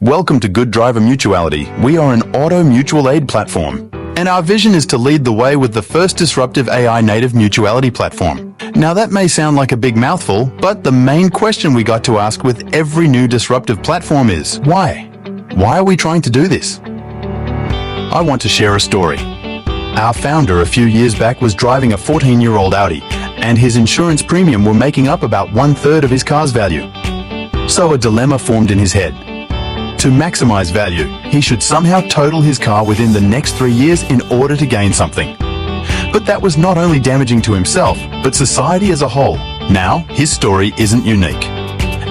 Welcome to Good Driver Mutuality. We are an auto mutual aid platform, and our vision is to lead the way with the first disruptive AI native mutuality platform. Now that may sound like a big mouthful, but the main question we got to ask with every new disruptive platform is, why? Why are we trying to do this? I want to share a story. Our founder a few years back was driving a 14-year-old Audi, and his insurance premium were making up about 1/3 of his car's value. So a dilemma formed in his head. To maximize value, he should somehow total his car within the next 3 years in order to gain something. But that was not only damaging to himself, but society as a whole. Now, his story isn't unique.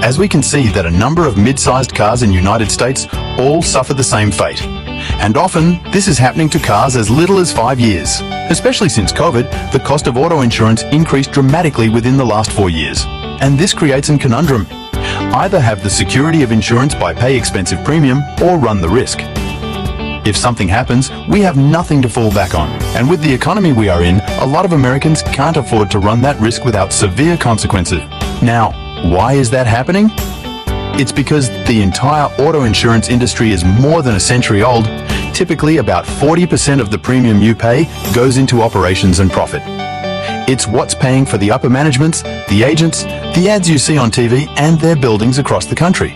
As we can see that a number of mid-sized cars in the United States all suffer the same fate. And often, this is happening to cars as little as 5 years. Especially since COVID, the cost of auto insurance increased dramatically within the last 4 years. And this creates a conundrum. Either have the security of insurance by pay expensive premium or run the risk. If something happens, we have nothing to fall back on. And with the economy we are in, a lot of Americans can't afford to run that risk without severe consequences. Now, why is that happening? It's because the entire auto insurance industry is more than a century old. Typically, about 40% of the premium you pay goes into operations and profit. It's what's paying for the upper managements, the agents, the ads you see on TV, and their buildings across the country.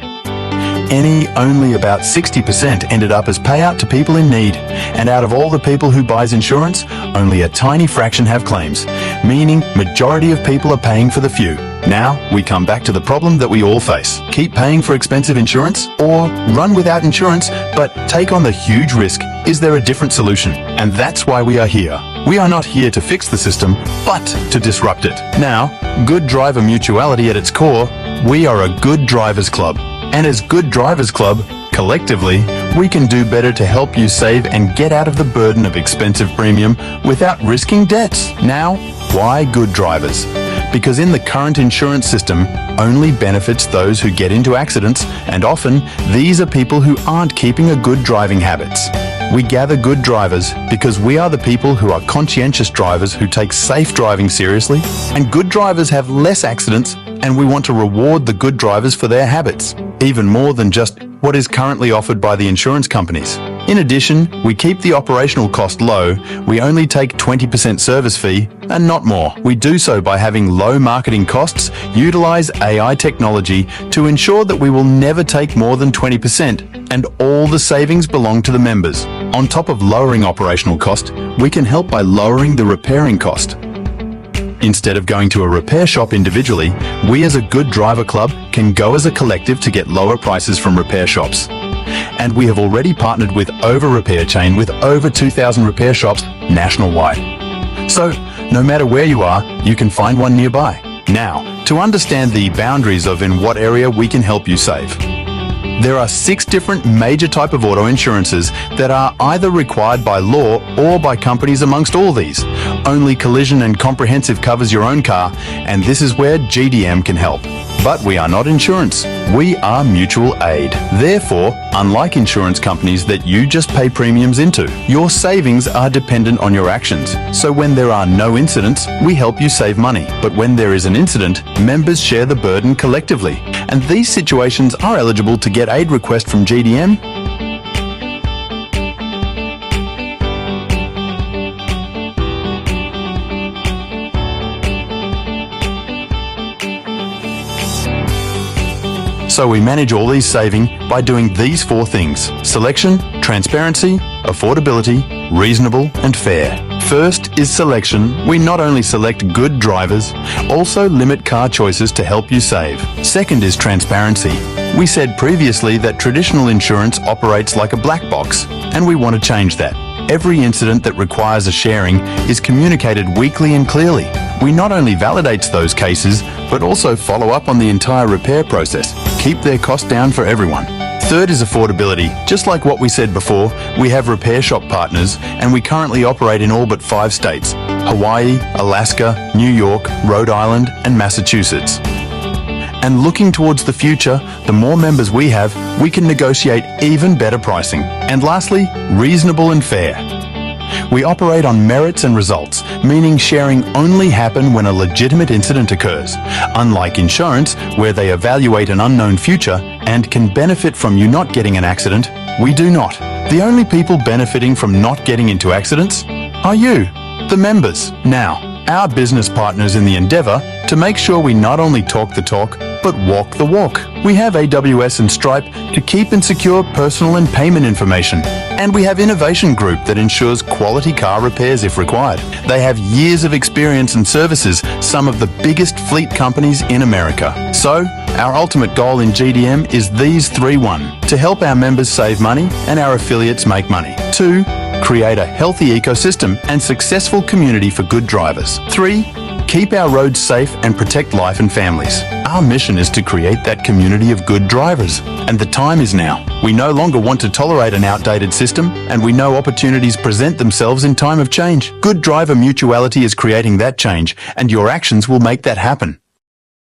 Only about 60% ended up as payout to people in need. And out of all the people who buys insurance, only a tiny fraction have claims, meaning majority of people are paying for the few. Now, we come back to the problem that we all face. Keep paying for expensive insurance, or run without insurance, but take on the huge risk. Is there a different solution? And that's why we are here. We are not here to fix the system, but to disrupt it. Now, Good Driver Mutuality at its core, we are a good drivers club. And as Good Drivers Club, collectively, we can do better to help you save and get out of the burden of expensive premium without risking debts. Now, why good drivers? Because in the current insurance system, only benefits those who get into accidents, and often these are people who aren't keeping a good driving habits. We gather good drivers because we are the people who are conscientious drivers who take safe driving seriously, and good drivers have less accidents, and we want to reward the good drivers for their habits, even more than just what is currently offered by the insurance companies. In addition, we keep the operational cost low. We only take 20% service fee and not more. We do so by having low marketing costs, utilize AI technology to ensure that we will never take more than 20%, and all the savings belong to the members. On top of lowering operational cost, we can help by lowering the repairing cost. Instead of going to a repair shop individually, we as a Good Driver Club can go as a collective to get lower prices from repair shops. And we have already partnered with Over Repair Chain with over 2,000 repair shops nationwide. So, no matter where you are, you can find one nearby. Now, to understand the boundaries of in what area we can help you save. There are 6 different major types of auto insurances that are either required by law or by companies amongst all these. Only collision and comprehensive covers your own car, and this is where GDM can help. But we are not insurance. We are mutual aid. Therefore, unlike insurance companies that you just pay premiums into, your savings are dependent on your actions. So when there are no incidents, we help you save money. But when there is an incident, members share the burden collectively. And these situations are eligible to get aid request from GDM. So we manage all these saving by doing these 4 things: selection, transparency, affordability, reasonable, and fair. First is selection. We not only select good drivers, also limit car choices to help you save. Second is transparency. We said previously that traditional insurance operates like a black box, and we want to change that. Every incident that requires a sharing is communicated weekly and clearly. We not only validate those cases, but also follow up on the entire repair process, keep their cost down for everyone. Third is affordability. Just like what we said before, we have repair shop partners, and we currently operate in all but 5 states: Hawaii, Alaska, New York, Rhode Island, and Massachusetts. And looking towards the future, the more members we have, we can negotiate even better pricing. And lastly, reasonable and fair. We operate on merits and results, meaning sharing only happen when a legitimate incident occurs. Unlike insurance, where they evaluate an unknown future and can benefit from you not getting an accident, we do not. The only people benefiting from not getting into accidents are you, the members. Now, our business partners in the endeavor to make sure we not only talk the talk, but walk the walk. We have AWS and Stripe to keep and secure personal and payment information. And we have Innovation Group that ensures quality car repairs if required. They have years of experience and services, some of the biggest fleet companies in America. So, our ultimate goal in GDM is these three. 1. To help our members save money and our affiliates make money. 2. Create a healthy ecosystem and successful community for good drivers. 3. Keep our roads safe and protect life and families. Our mission is to create that community of good drivers. And the time is now. We no longer want to tolerate an outdated system, and we know opportunities present themselves in time of change. Good Driver Mutuality is creating that change, and your actions will make that happen.